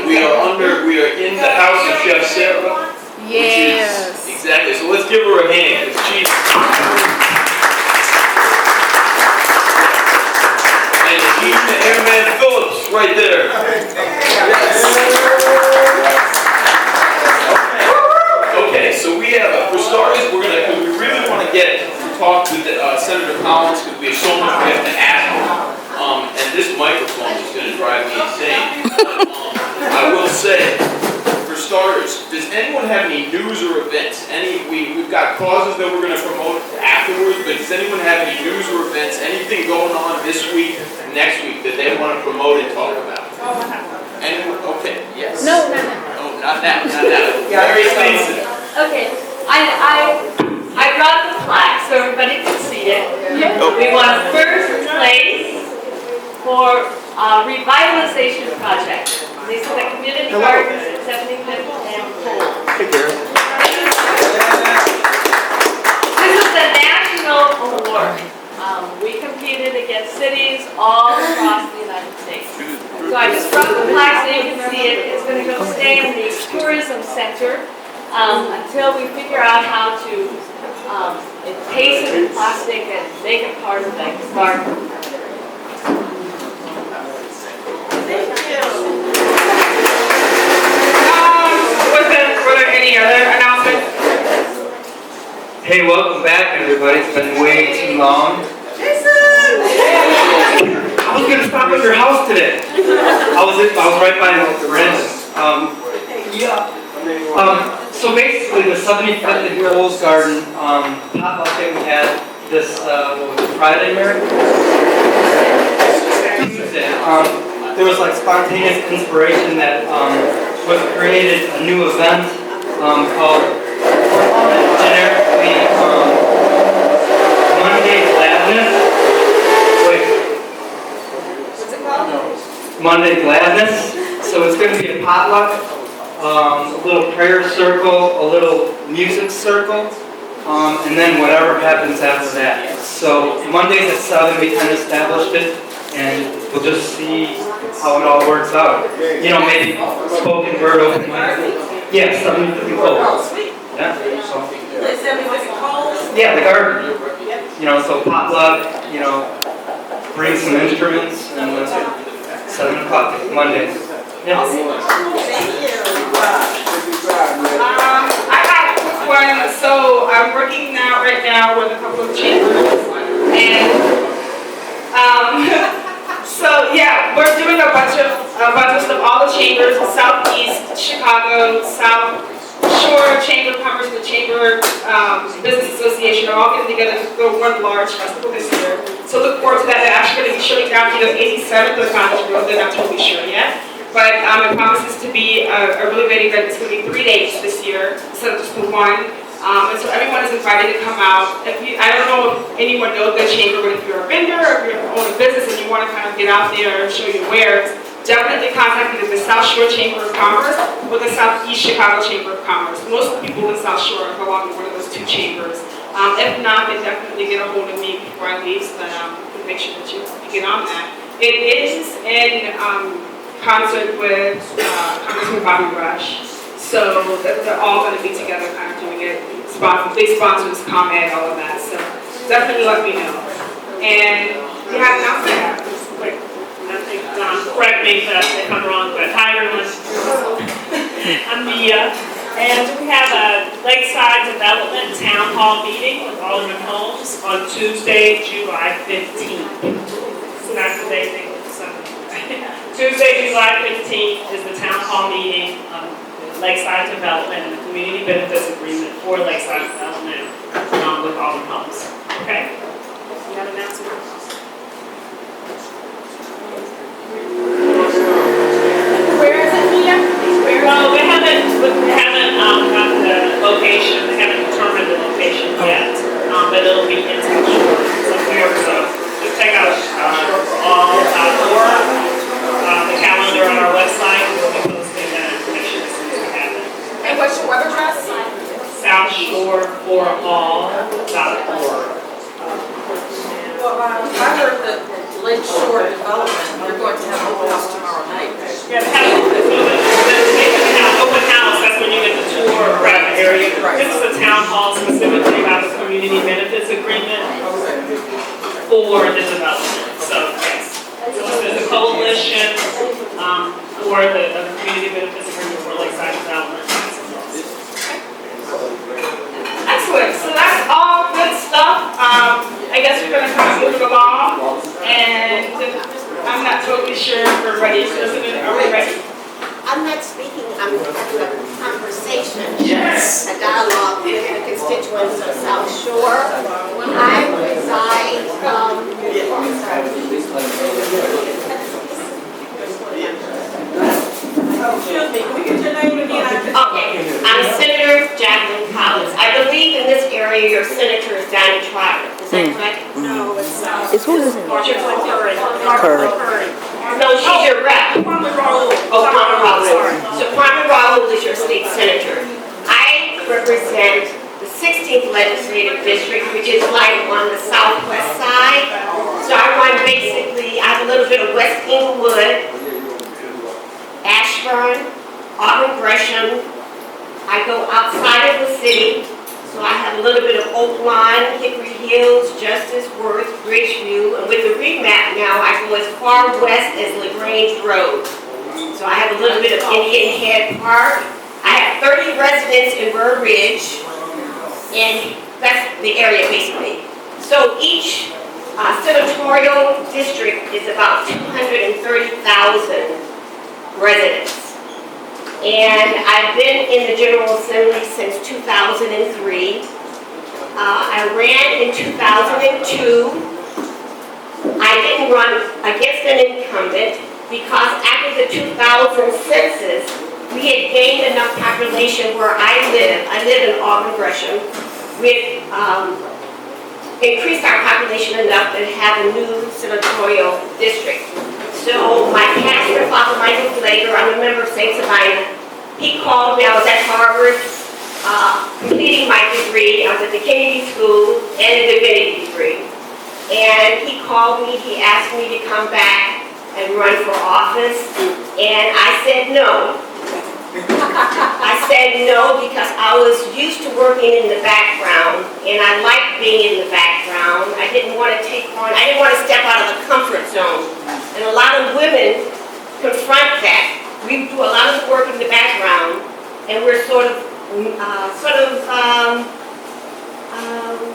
we are in the house of Chef Sara. Yes. Exactly. So let's give her a hand. She's and she's the Airman Phillips right there. Yes. Okay. So we have, for starters, we really want to get to talk with Senator Collins because we have so much we have to ask her. And this microphone is going to drive me insane. I will say, for starters, does anyone have any news or events? We've got causes that we're going to promote afterwards, but does anyone have any news or events, anything going on this week, next week, that they want to promote and talk about? Anyone? Okay, yes. No. Oh, not now. Very sensitive. Okay, I brought the plaque so everybody can see it. We won first place for revitalization project. These are the community gardens at 75th and Pole. This is the national award. We competed against cities all across the United States. So I just brought the plaque so you can see it. It's going to go stay in the tourism center until we figure out how to encase it in plastic and make it part of the garden. Were there any other announcements? Hey, welcome back, everybody. It's been way too long. I was gonna stop at your house today. I was right by the bridge. So basically, the 75th and Coles Garden potluck that we had this Friday, Mary? Tuesday. There was like spontaneous inspiration that was created a new event called generically Monday Gladness. Wait. What's it called? Monday Gladness. So it's going to be a potluck, a little prayer circle, a little music circle, and then whatever happens after that. So Mondays at 7 we kind of established it, and we'll just see how it all works out. You know, maybe spoken word open mic. Yeah, something to be close. Yeah. So. Yeah, the garden. You know, so potluck. You know, bring some instruments, and 7 o'clock Mondays. Yeah. I got a quick one. So I'm working right now with a couple of chambers, and so yeah, we're doing a bunch of stuff. All the chambers, the Southeast Chicago, South Shore Chamber of Commerce, the Chamber Business Association are all getting together to go one large festival this year. So look forward to that. They're actually going to be shutting down either 87th or College Road. They're not totally sure yet. But it promises to be a really great event. It's going to be 3 days this year instead of just the one. And so everyone is invited to come out. I don't know if anyone knows the chamber, but if you're a vendor or if you own a business and you want to kind of get out there and show your wares, definitely contact either the South Shore Chamber of Commerce or the Southeast Chicago Chamber of Commerce. Most of the people in South Shore belong to one of those two chambers. If not, then definitely get a hold of me before I leave so that make sure that you get on that. It is in concert with Congressman Bobby Rush. So they're all going to be together kind of doing it. Big sponsors, ComEd, all of that. So definitely let me know. And you have an announcement. I think correct me if I'm wrong, but hi everyone. I'm Mia. And we have a Lakeside Development Town Hall meeting with Alderman Holmes on Tuesday, July 15th. So that's the day they Tuesday, July 15th is the Town Hall meeting. Lakeside Development and the Community Benefits Agreement for Lakeside Development with Alderman Holmes. Okay? You have an announcement? Where is it, Mia? Well, we haven't got the location. They haven't determined the location yet, but it'll be in South Shore somewhere. So just check out SouthShoreForAll.org. The calendar on our website. We'll be posting that information as soon as we have it. And what's your web address? SouthShoreForAll.org. Well, I heard that Lakeshore Development, they're going to have open house tomorrow night. Yeah, for the development. So yes, there's a coalition for the community benefits agreement for Lakeside Development. Excellent, so that's all good stuff. I guess we're gonna kind of move along, and I'm not totally sure if we're ready. Are we ready? I'm not speaking, I'm having a conversation. Yes. A dialogue with the constituents of South Shore. I reside, Excuse me, can we get your name again? okay, I'm Senator Jacqueline Collins. I believe in this area your senator is Danny Trotter. Is that correct? No, it's It's who is it? Curry. No, she's your rep. Kwame Raoul. Oh, Kwame Raoul. So Kwame Raoul is your state senator. I represent the 16th legislative district, which is like on the southwest side. So I run basically, I have a little bit of West Inglewood, Ashburn, Auburn Gresham. I go outside of the city, so I have a little bit of Oakland, Hickory Hills, Justice Worth, Bridgeview, and with the remap now, I go as far west as LaGrange Road. So I have a little bit of Indian Head Park. I have 30 residents in Burr Ridge, and that's the area basically. So each senatorial district is about 230,000 residents. And I've been in the General Assembly since 2003. I ran in 2002. I didn't run against an incumbent because after the 2000 census, we had gained enough population where I live in Auburn Gresham. We had increased our population enough to have a new senatorial district. So my pastor, Father Michael Flager, I'm a member of St. Sabina, he called me. I was at Harvard completing my degree. I was at the Kennedy School and a divinity degree. And he called me, he asked me to come back and run for office. And I said no. I said no because I was used to working in the background and I liked being in the background. I didn't want to step out of the comfort zone. And a lot of women confront that. We do a lot of work in the background and we're sort of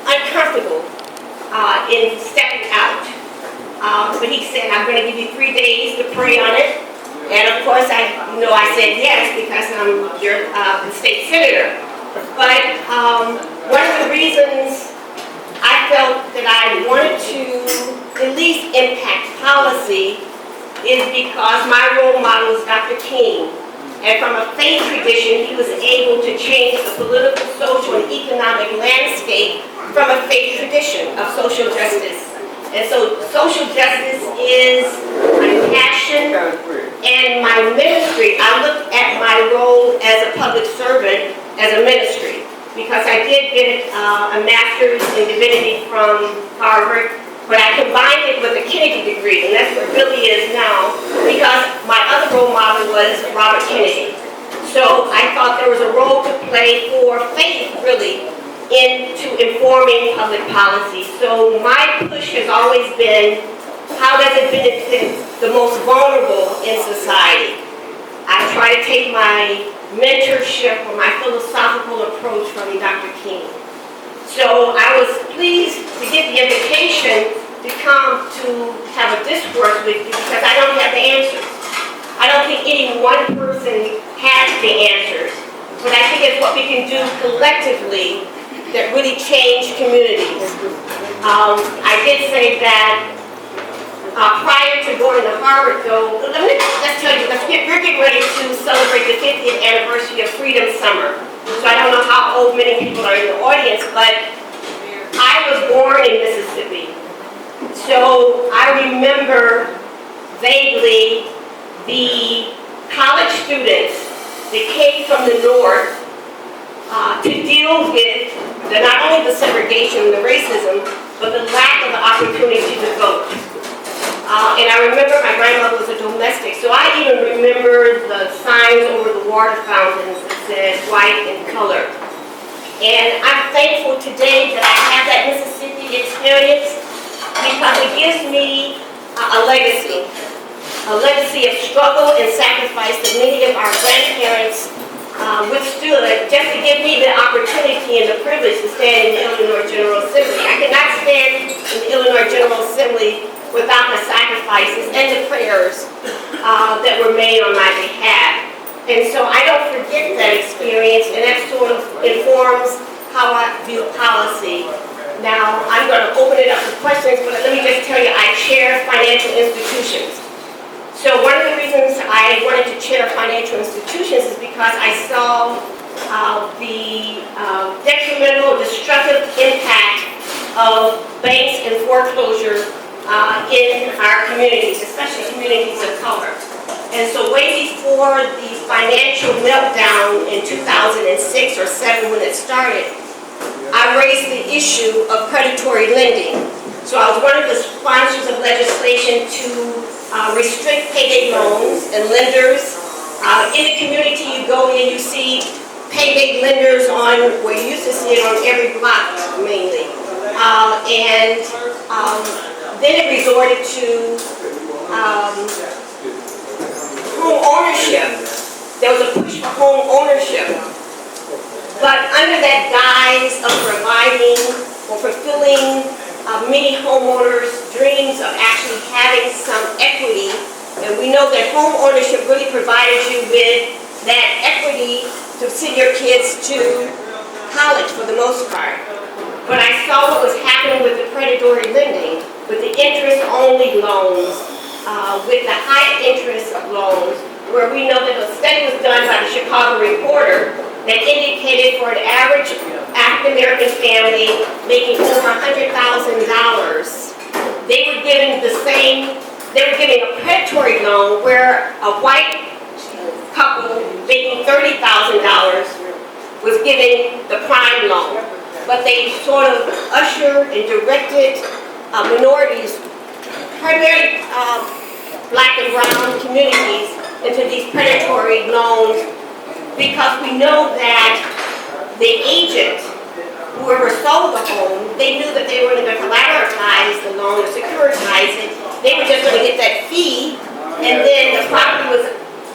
uncomfortable in stepping out. But he said, I'm going to give you 3 days to pray on it. And of course, I said yes because I'm the state senator. But one of the reasons I felt that I wanted to at least impact policy is because my role model is Dr. King. And from a faith tradition, he was able to change the political, social, and economic landscape from a faith tradition of social justice. And so social justice is my passion and my ministry. I look at my role as a public servant as a ministry because I did get a master's in divinity from Harvard, but I combined it with a Kennedy degree, and that's where Billy is now because my other role model was Robert Kennedy. So I thought there was a role to play for faith, really, into informing public policy. So my push has always been, how does it benefit the most vulnerable in society? I try to take my mentorship or my philosophical approach from Dr. King. So I was pleased to get the invitation to come to have a discourse with you because I don't have the answers. I don't think any one person has the answers, but I think it's what we can do collectively that really change communities. I did say that prior to going to Harvard, though, let's tell you, we're getting ready to celebrate the 50th anniversary of Freedom Summer. So I don't know how old many people are in the audience, but I was born in Mississippi. So I remember vaguely the college students that came from the north to deal with not only the segregation and the racism, but the lack of the opportunity to vote. And I remember my grandmother was a domestic, so I even remember the signs over the water fountains that said white and color. And I'm thankful today that I have that Mississippi experience, because it gives me a legacy of struggle and sacrifice that many of our grandparents withstood, just to give me the opportunity and the privilege to stand in the Illinois General Assembly. I could not stand in the Illinois General Assembly without the sacrifices and the prayers that were made on my behalf. And so I don't forget that experience, and that sort of informs how I view policy. Now, I'm going to open it up to questions, but let me just tell you, I chair financial institutions. So one of the reasons I wanted to chair financial institutions is because I saw the detrimental, destructive impact of banks and foreclosure in our communities, especially communities of color. And so way before the financial meltdown in 2006 or 7 when it started, I raised the issue of predatory lending. So I was one of the sponsors of legislation to restrict payday loans and lenders. In the community you go in, you see payday lenders on, where you used to see it on every block mainly. Then it resorted to home ownership. There was a push for home ownership. But under that guise of providing or fulfilling many homeowners' dreams of actually having some equity, and we know that home ownership really provided you with that equity to send your kids to college for the most part. But I saw what was happening with the predatory lending, with the interest-only loans, with the high interest loans, where we know that a study was done by the Chicago Reporter that indicated for an average African-American family making over $100,000, they were giving a predatory loan where a white couple making $30,000 was giving the prime loan. But they sort of ushered and directed minorities, primarily black and brown communities, into these predatory loans, because we know that the agent, whoever sold the home, they knew that they were going to collateralize the loan or securitize it. They were just going to get that fee, and then the property was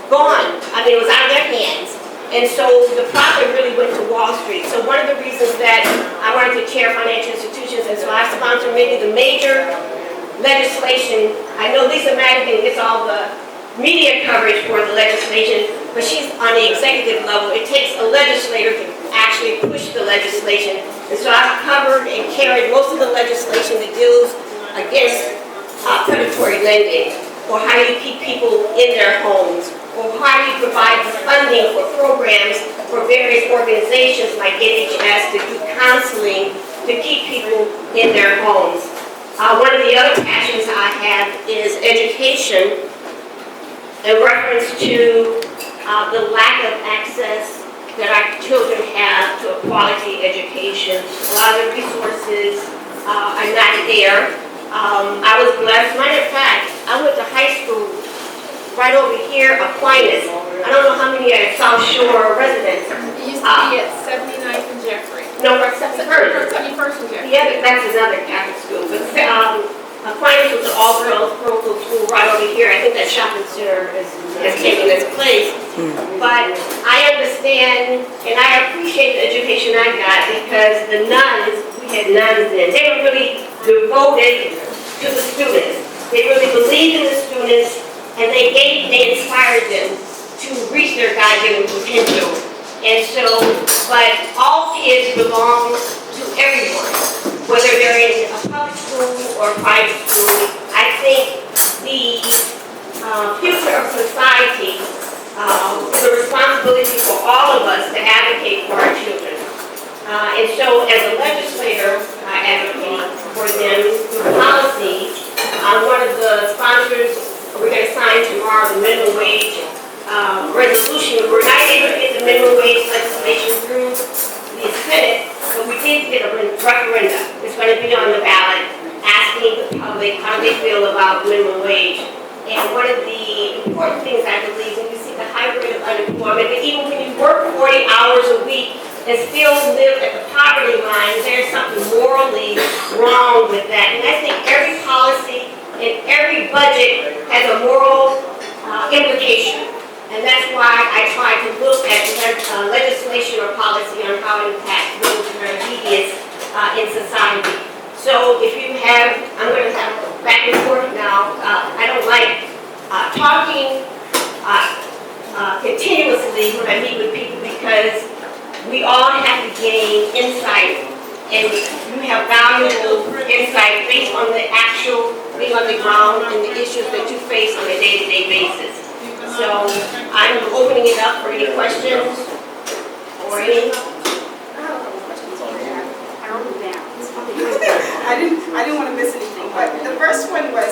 gone. I mean, it was out of their hands. And so the profit really went to Wall Street. So one of the reasons that I wanted to chair financial institutions, and so I sponsor many of the major legislation. I know Lisa Madigan gets all the media coverage for the legislation, but she's on the executive level. It takes a legislator to actually push the legislation. And so I've covered and carried most of the legislation that deals against predatory lending, or how you keep people in their homes, or how you provide the funding for programs for various organizations like NHS to do counseling to keep people in their homes. One of the other passions I have is education, in reference to the lack of access that our children have to a quality education. A lot of the resources are not there. I was blessed. Matter of fact, I went to high school right over here, Aquinas. I don't know how many are South Shore residents. It used to be at 79th and Jeffrey. No, but 71st. 71st and Jeffrey. Yeah, that's another Catholic school. But Aquinas was an all-girls parochial school right over here. I think that shopping center has taken its place. But I understand and I appreciate the education I got, because the nuns, we had nuns then, they were really devoted to the students. They really believed in the students, and they inspired them to reach their God-given potential. And so, but all kids belong to everyone, whether they're in a public school or a private school. I think the future of society is a responsibility for all of us to advocate for our children. And so as a legislator, I advocate for them through policy. One of the sponsors, we're going to sign tomorrow, the minimum wage resolution. We're not able to get the minimum wage legislation through the Senate, but we did get a referendum. It's going to be on the ballot, asking the public how they feel about minimum wage. And one of the important things I believe, when you see the high rate of unemployment, that even when you work 40 hours a week, and still live at the poverty line, there's something morally wrong with that. And I think every policy and every budget has a moral implication. And that's why I try to look at legislation or policy on how it impacts those that are neediest in society. So if you have, I'm going to have back and forth now. I don't like talking continuously when I meet with people, because we all have to gain insight, and you have valuable insight based on the actual being on the ground and the issues that you face on a day-to-day basis. So I'm opening it up for any questions or any. I didn't want to miss anything, but the first one was,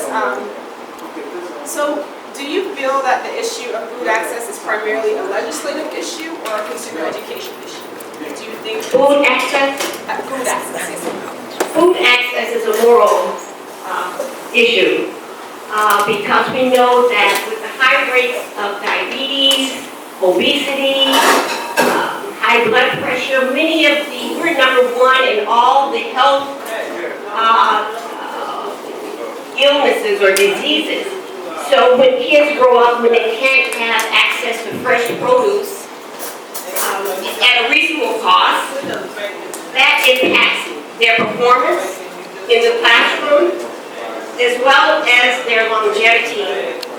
so do you feel that the issue of food access is primarily a legislative issue or a consumer education issue? Do you think Food access? Food access, yes. Food access is a moral issue, because we know that with the high rates of diabetes, obesity, high blood pressure, we're number one in all the health illnesses or diseases. So when kids grow up, when they can't have access to fresh produce at a reasonable cost, that impacts their performance in the classroom, as well as their longevity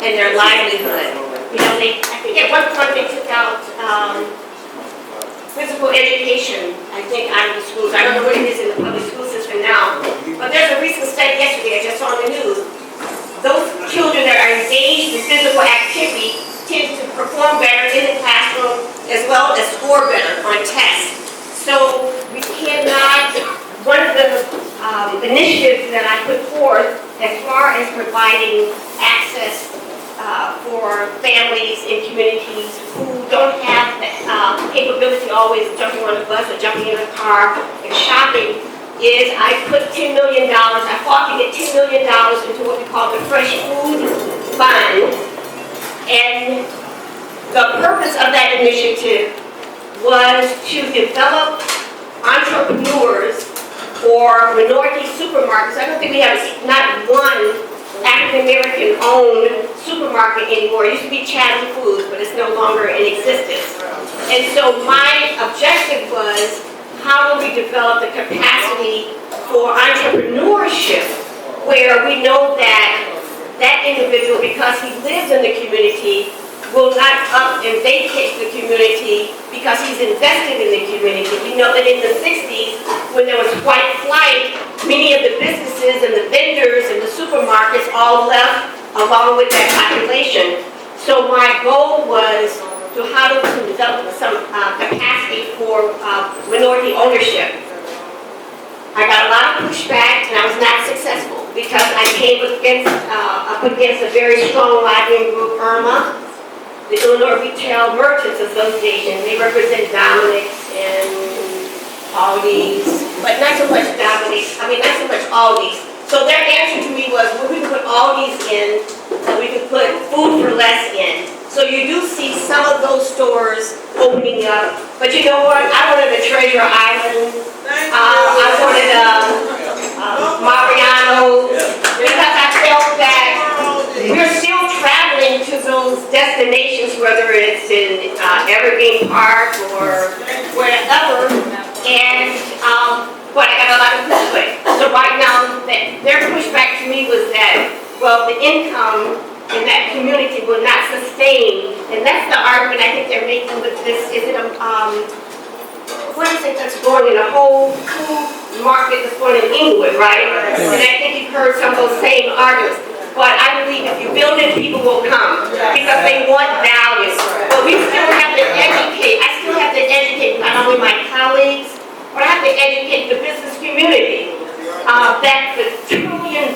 and their livelihood. You know, I think at one point they took out physical education, I think, out of the schools. I don't know what it is in the public school system now, but there's a recent study yesterday I just saw on the news. Those children that are engaged in physical activity tend to perform better in the classroom, as well as score better on tests. So we cannot, one of the initiatives that I put forth as far as providing access for families in communities who don't have the capability always jumping on a bus or jumping in a car and shopping, is I put $10 million, I fought to get $10 million into what we call the Fresh Food Fund. And the purpose of that initiative was to develop entrepreneurs or minority supermarkets. I don't think we have not one African-American owned supermarket anymore. It used to be Chatham Foods, but it's no longer in existence. And so my objective was, how do we develop the capacity for entrepreneurship, where we know that that individual, because he lives in the community, will not up and vacate the community because he's invested in the community. We know that in the 60s, when there was white flight, many of the businesses and the vendors and the supermarkets all left along with that population. So my goal was to how to develop some capacity for minority ownership. I got a lot of pushback and I was not successful because I came up against a very strong lobbying group, IRMA, the Illinois Retail Merchants Association. They represent Dominick's and Aldi's, but not so much Dominick's, not so much Aldi's. So their answer to me was, well, we can put Aldi's in, and we can put Food for Less in. So you do see some of those stores opening up, but you know what? I wanted a Treasure Island. I wanted Mariano's, because I felt that we're still traveling to those destinations, whether it's in Evergreen Park or wherever, and but I got a lot of pushback. So right now, their pushback to me was that, well, the income in that community will not sustain, and that's the argument I think they're making with this. Is it what is it that's going in a whole food market that's going in England, right? And I think you've heard some of those same arguments. But I believe if you build it, people will come because they want value. But we still have to educate. I still have to educate not only my colleagues, but I have to educate the business community that the $1 trillion,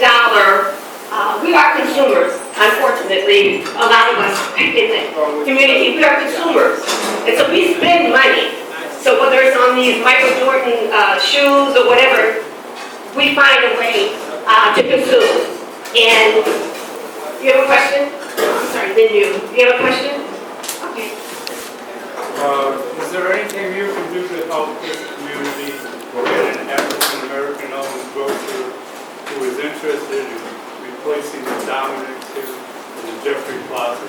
we are consumers, unfortunately. A lot of us in the community, we are consumers. And so we spend money. So whether it's on these Michael Jordan shoes or whatever, we find a way to consume. And you have a question? I'm sorry, then you have a question? Okay. Is there anything you can do you could help this community get an African-American-owned grocer who is interested in replacing the Dominic here in the Jeffrey Plaza.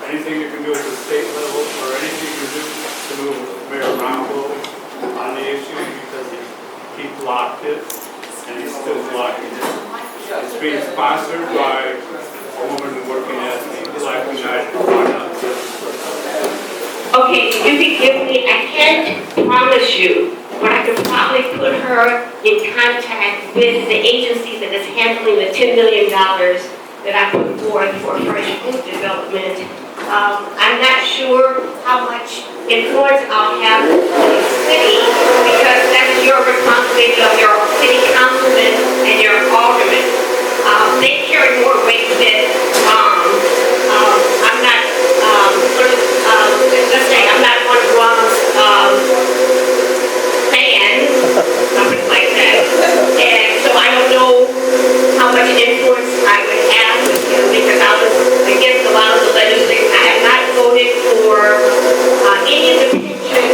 Anything you can do at the state level, or anything you can do to move Mayor Ronco on the issue, because he blocked it, and he's still blocking it. It's being sponsored by a woman working at the Black United Front. Okay, you can give me, I can't promise you, but I could probably put her in contact with the agency that is handling the $10 million that I put forth for fresh food development. I'm not sure how much influence I'll have in the city, because that's your responsibility of your city councilman and your alderman. They carry more weight than I'm not, let's say I'm not one of Ron's fans, something like that. And so I don't know how much influence I would have with him, because I was against a lot of the legislation. I have not voted for any of the pension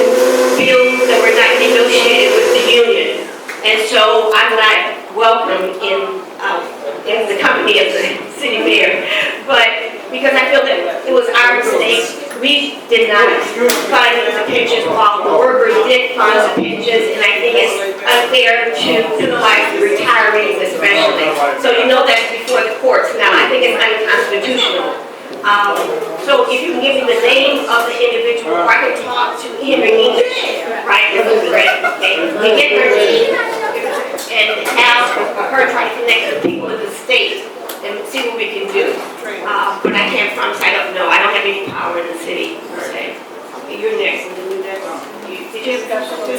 bills that were not negotiated with the union. And so I'm not welcome in the company of the city mayor. But because I feel that it was our mistake, we did not fund the pensions while the workers did fund the pensions, and I think it's unfair to penalize the retirees especially. So you know that's before the courts now. I think it's unconstitutional. So if you can give me the name of the individual, or I can talk to him in English, right? And get her name and have her try to connect with people in the state and see what we can do. But I can't promise, I don't know. I don't have any power in the city, per se. Okay, you're next. Did you have something?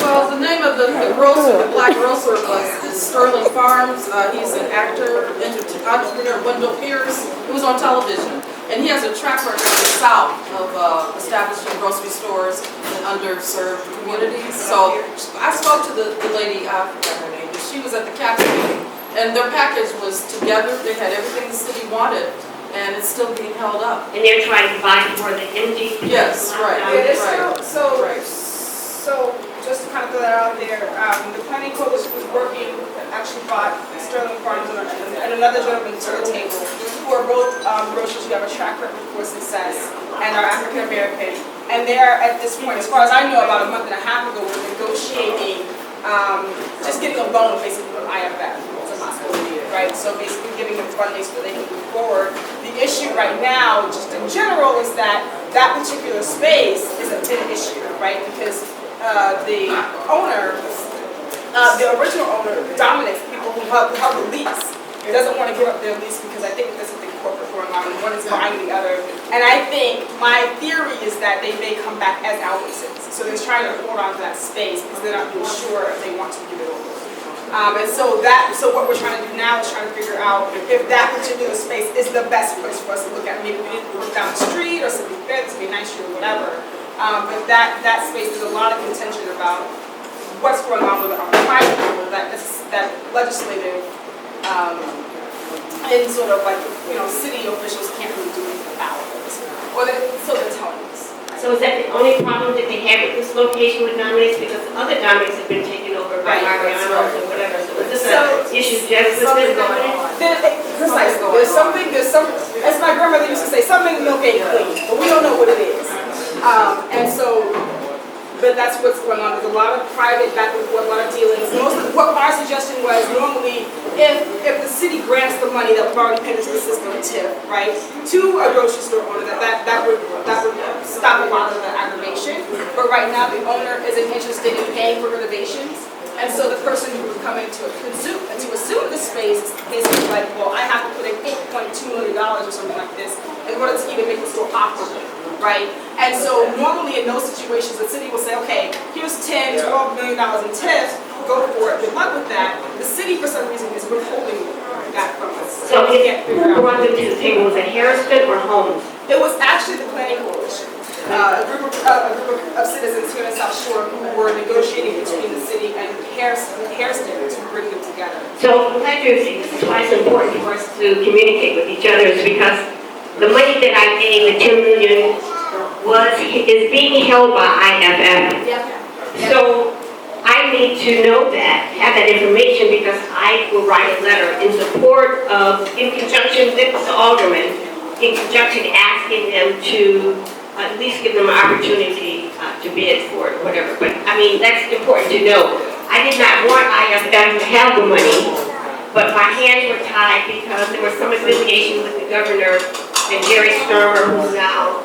Well, the name of the grocer, the black grocer is Sterling Farms. He's an actor, entrepreneur, Wendell Pierce. He was on television. And he has a track record in the South of establishing grocery stores in underserved communities. So I spoke to the lady, I forgot her name, but she was at the council meeting. And their package was together. They had everything the city wanted. And it's still being held up. And they're trying to buy for the empty. Yes, right. So just to kind of throw that out there, the planning code was working, actually brought Sterling Farms and another gentleman to the table, who are both grocers who have a track record for success and are African American. And they're at this point, as far as I know, about a month and a half ago, we're negotiating, just getting a loan basically from IFF. It's a possibility, right? So basically giving them funding so they can move forward. The issue right now, just in general, is that that particular space is a big issue, right? Because the owner, the original owner, Dominic, people who held the lease, doesn't want to give up their lease because I think there's something corporate going on, and one is buying the other. And I think my theory is that they may come back as Albertsons. So they're trying to hold on to that space because they're not really sure if they want to give it over. And so what we're trying to do now is trying to figure out if that particular space is the best place for us to look at. Maybe we need to look down the street or something fair to be nice or whatever. But that space, there's a lot of contention about what's going on with it on the private level, that legislative and sort of like, city officials can't really do anything about it. So they're telling us. So is that the only problem that they have with this location with Dominick's? Because other Dominick's have been taken over by Mariano's or whatever. So is this an issue just with this Dominick's? Precisely. There's something, as my grandmother used to say, something milk ain't clean, but we don't know what it is. But that's what's going on. There's a lot of private back and forth, a lot of dealings. What our suggestion was, normally, if the city grants the money that we've already paid into the system, TIF, right, to a grocery store owner, that would stop a lot of the aggravation. But right now, the owner isn't interested in paying for renovations. And so the person who would come in to assume the space is basically like, well, I have to put in $8.2 million or something like this in order to even make the store operate, right? And so normally in those situations, the city will say, okay, here's $10, $12 million in TIFs, go for it, good luck with that. The city, for some reason, is withholding that from us. So who brought them to the table? Was it Harrison or Holmes? It was actually the planning coalition. A group of citizens here in South Shore who were negotiating between the city and Harrison to bring them together. So I'm glad you're saying this is why it's important for us to communicate with each other, is because the money that I gave, the $10 million, is being held by IFF. So I need to know that, have that information, because I will write a letter in support of, in conjunction with the alderman, in conjunction asking them to at least give them an opportunity to bid for it or whatever. But I mean, that's important to know. I did not want IFM to have the money, but my hands were tied because there was some affiliation with the governor and Jerry Sturmer, who's now,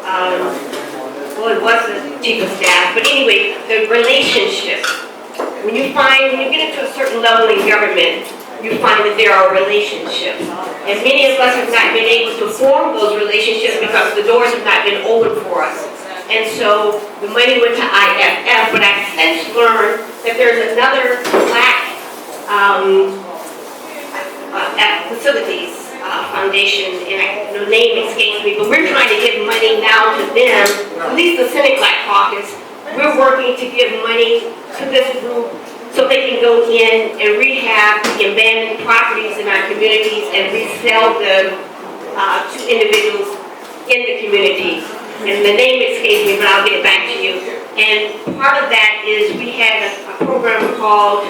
well, it was the chief of staff. But anyway, the relationship. When you get into a certain level in government, you find that there are relationships. And many of us have not been able to form those relationships because the doors have not been open for us. And so the money went to IFF, but I've since learned that there's another black facilities foundation, and the name escapes me, but we're trying to give money now to them, at least the Senate Black Caucus. We're working to give money to this group so they can go in and rehab the abandoned properties in our communities and resell them to individuals in the community. And the name escapes me, but I'll get it back to you. And part of that is we had a program called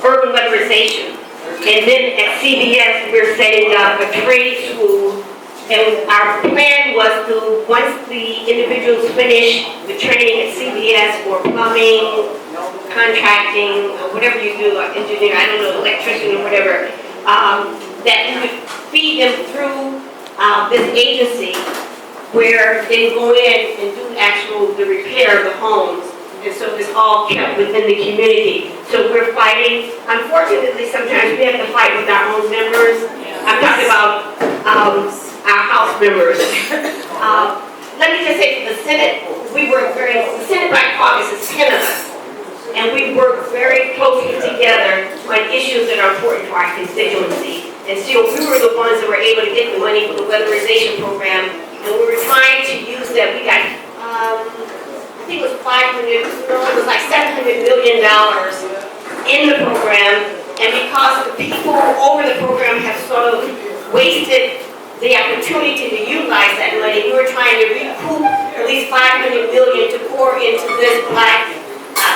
urban weatherization. And then at CBS, we're setting up a trade school. And our plan was to, once the individuals finish the training at CBS for plumbing, contracting, or whatever you do, like engineer, I don't know, electrician or whatever, that we would feed them through this agency where they go in and do the repair of the homes. And so it's all kept within the community. So we're fighting. Unfortunately, sometimes we have to fight with our own members. I'm talking about our House members. Let me just say, for the Senate, the Senate Black Caucus is 10 of us. And we work very closely together on issues that are important to our constituency. And so we were the ones that were able to get the money for the weatherization program. And we were trying to use that. We got, I think it was it was like $700 million in the program. And because the people over the program have sort of wasted the opportunity to utilize that money, we were trying to recoup at least $500 million to pour into this black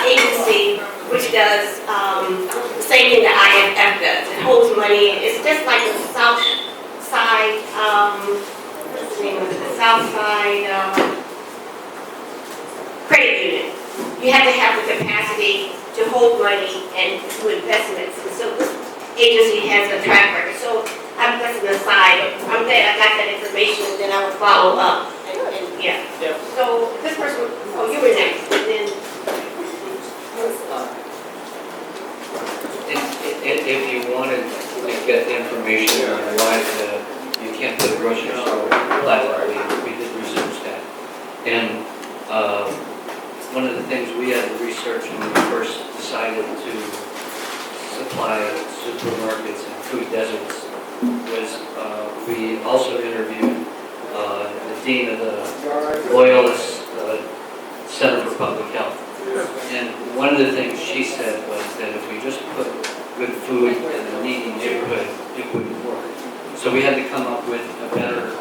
agency, which does the same thing that IFF does. It holds money. It's just like the South Side, what's the name of it? The South Side Credit Union. You have to have the capacity to hold money and do investments. And so this agency has a track record. So I'm pressing aside. I'm glad I got that information, and then I would follow up. And yeah. So this person, oh, you were next. And then, if you wanted to get information on why you can't put a grocery store in Plaza, we did research that. And one of the things we had to research when we first decided to supply supermarkets and food deserts was we also interviewed the dean of the Loyalist Center for Public Health. And one of the things she said was that if we just put good food in a needy neighborhood, it wouldn't work. So we had to come up with a better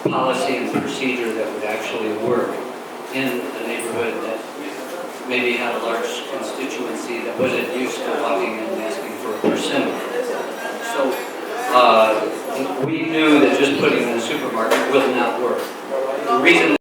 policy and procedure that would actually work in a neighborhood that maybe had a large constituency that wasn't used to walking in and asking for a persimmon. So we knew that just putting in a supermarket will not work. The reason